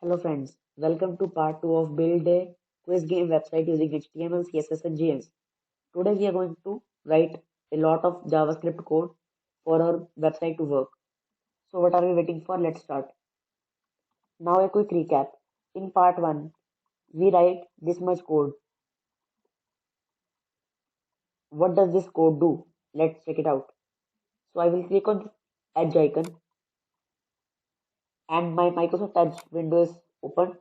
Hello friends, welcome to part 2 of Build a Quiz Game website using HTML, CSS and JS. Today we are going to write a lot of JavaScript code for our website to work. So what are we waiting for? Let's start. Now a quick recap. In part 1, we write this much code. What does this code do? Let's check it out. So I will click on Edge icon and my Microsoft Edge window is open,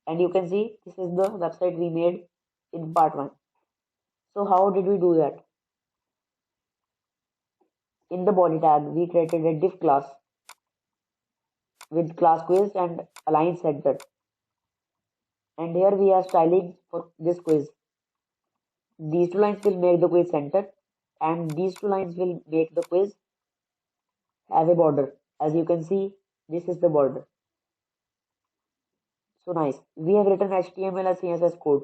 and you can see this is the website we made in part 1. So how did we do that? In the body tag, we created a div class with class quiz and align center. And here we are styling for this quiz. These two lines will make the quiz center, and these two lines will make the quiz have a border. As you can see, this is the border. So nice. We have written HTML and CSS code.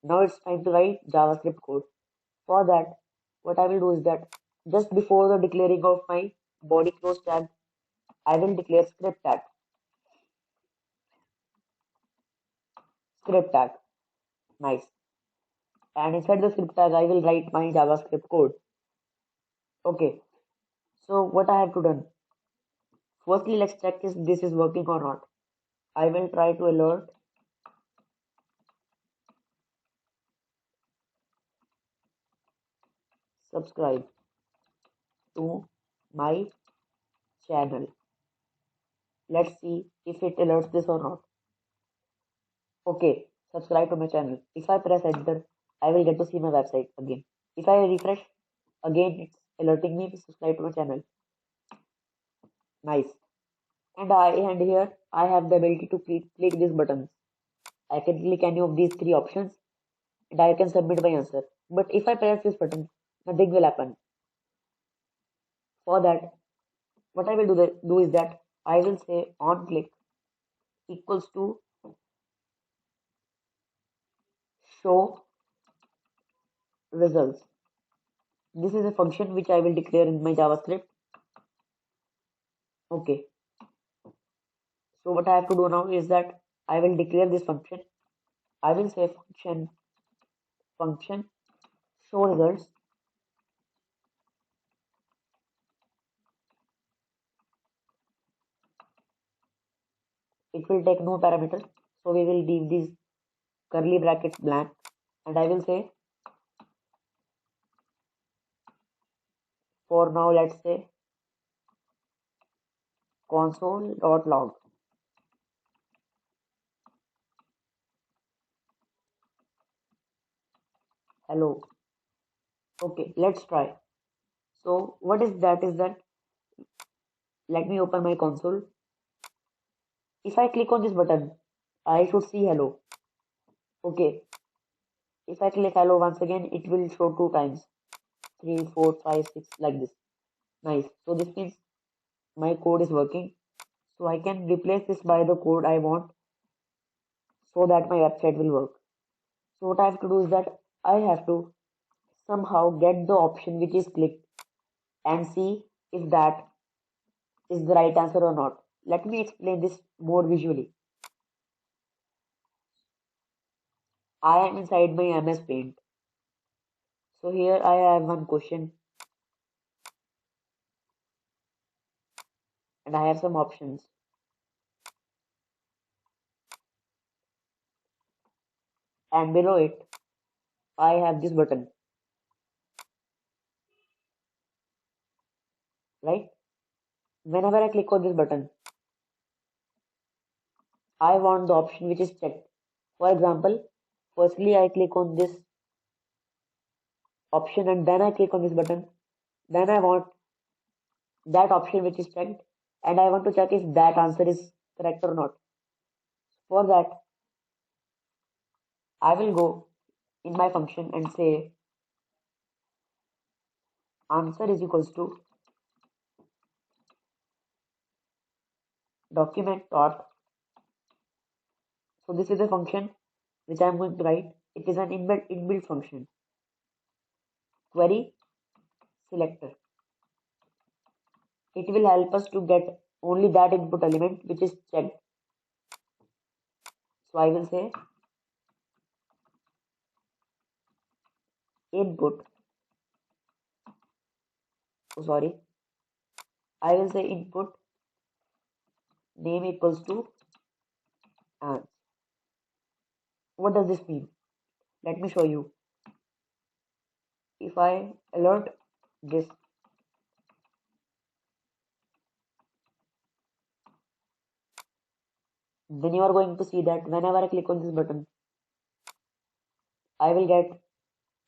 Now it's time to write JavaScript code. For that, what I will do is that just before the declaring of my body close tag, I will declare script tag. Script tag. Nice. And inside the script tag, I will write my JavaScript code. Okay. So what I have to done? Firstly, let's check if this is working or not. I will try to alert subscribe to my channel. Let's see if it alerts this or not. Okay, subscribe to my channel. If I press enter, I will get to see my website again. If I refresh, again it's alerting me to subscribe to my channel. Nice. And here I have the ability to click these buttons. I can click any of these three options and I can submit my answer. But if I press this button, nothing will happen. For that, what I will do is that I will say on click equals to show results. This is a function which I will declare in my JavaScript. Okay. So what I have to do now is that I will declare this function. I will say function show results. It will take no parameter. So we will leave these curly brackets blank, and I will say for now, let's say console.log. Hello. Okay, let's try. So what is that? Let me open my console. If I click on this button, I should see hello. Okay. If I click hello once again, it will show 2 times. 3, 4, 5, 6, like this. Nice. So this means my code is working. So I can replace this by the code I want so that my website will work. So what I have to do is that I have to somehow get the option which is clicked and see if that is the right answer or not. Let me explain this more visually. I am inside my MS Paint. So here I have one question and I have some options. And below it, I have this button, right? Whenever I click on this button, I want the option which is checked. For example, firstly I click on this option and then I click on this button. Then I want that option which is checked and I want to check if that answer is correct or not. For that, I will go in my function and say answer is equals to document dot. So this is a function which I am going to write. It is an inbuilt function. Query selector. It will help us to get only that input element which is checked. So I will say input, I will say input name equals to ans. What does this mean? Let me show you. If I alert this, then you are going to see that whenever I click on this button, I will get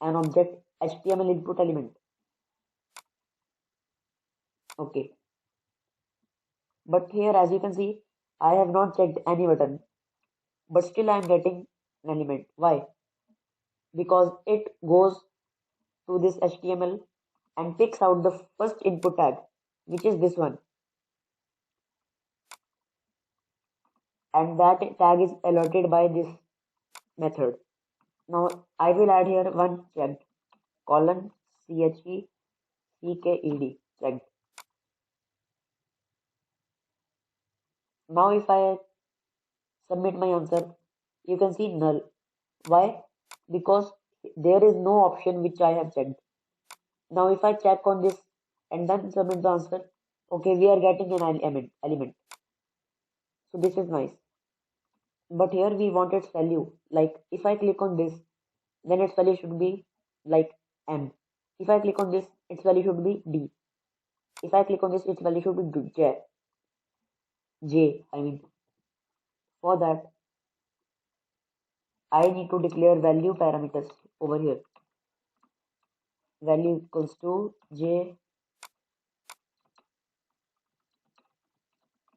an object HTML input element. Okay. But here, as you can see, I have not checked any button, but still I am getting an element. Why? Because it goes to this HTML and picks out the first input tag, which is this one, and that tag is alerted by this method. Now I will add here one checked colon CHECKED checked. Now if I submit my answer, you can see null. Why? Because there is no option which I have checked. Now if I check on this and then submit the answer, okay, we are getting an element. So this is nice. But here we want its value. Like if I click on this, then its value should be like M. If I click on this, its value should be D. If I click on this, its value should be J. I mean, for that, I need to declare value parameters over here. Value equals to J,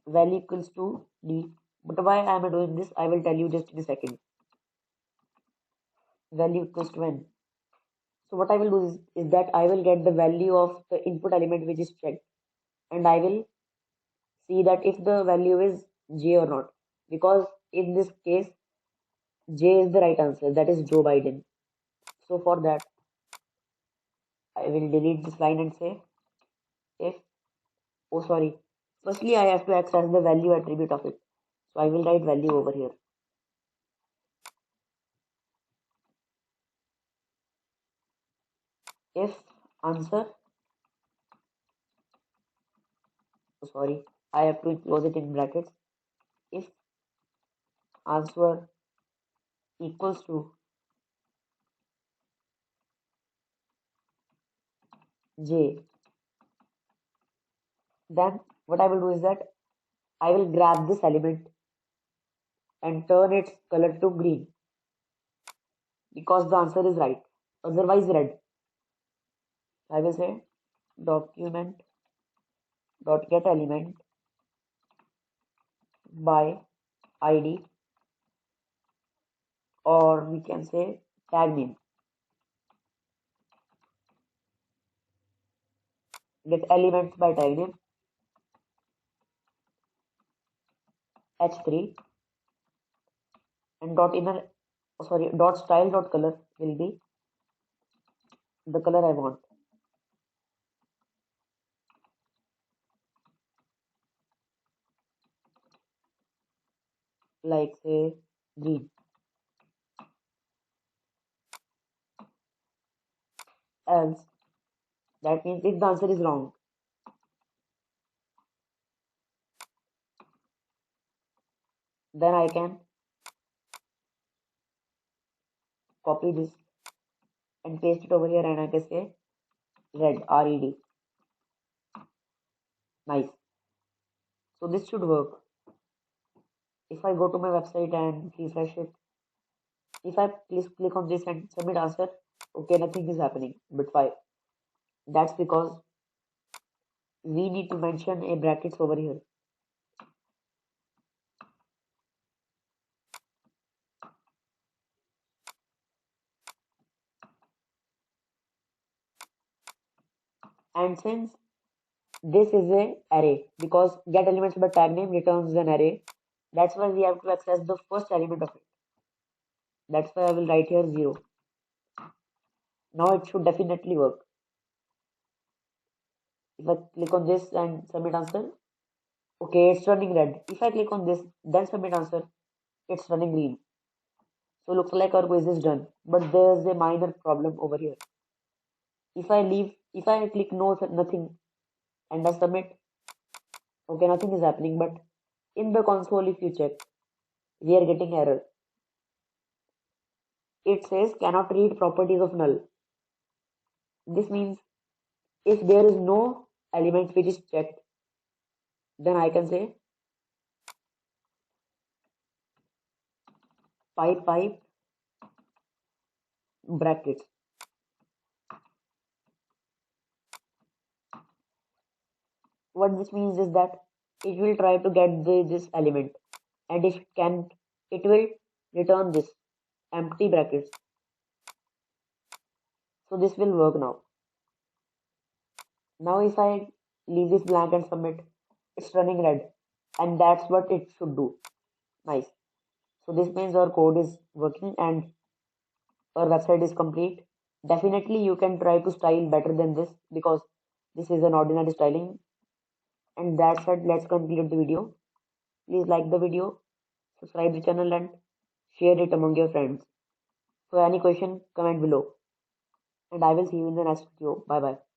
value equals to D. But why I am doing this, I will tell you just in a second. Value equals to N. So what I will do is that I will get the value of the input element which is checked, and I will see that if the value is J or not, because in this case J is the right answer, that is Joe Biden. So for that I will delete this line and say if, firstly I have to access the value attribute of it, so I will write value over here. If answer, I have to close it in brackets, if answer equals to J, then what I will do is that I will grab this element and turn its color to green because the answer is right, otherwise red. I will say document dot get element by ID, or we can say tag name. Get elements by tag name h3, and dot style dot color will be the color I want, like say green. Else, that means if the answer is wrong, then I can copy this and paste it over here, and I can say red, red. Nice. So this should work. If I go to my website and refresh it, if I please click on this and submit answer, okay, nothing is happening. But why? That's because we need to mention a brackets over here. And since this is a array, because get elements by tag name returns an array, that's why we have to access the first element of it. That's why I will write here 0. Now it should definitely work. If I click on this and submit answer, okay, it's running red. If I click on this, then submit answer, it's running green. So looks like our quiz is done, but there's a minor problem over here. If I click no, nothing, and I submit, okay, nothing is happening, but in the console, if you check, we are getting error. It says cannot read properties of null. This means if there is no element which is checked, then I can say pipe brackets. What this means is that it will try to get this element, and if it can't, it will return this empty brackets. So this will work now. Now if I leave this blank and submit, it's running red, and that's what it should do. Nice. So this means our code is working and our website is complete. Definitely you can try to style better than this because this is an ordinary styling. And that said, let's conclude the video. Please like the video, subscribe the channel and share it among your friends. For any question, comment below. And I will see you in the next video. Bye bye.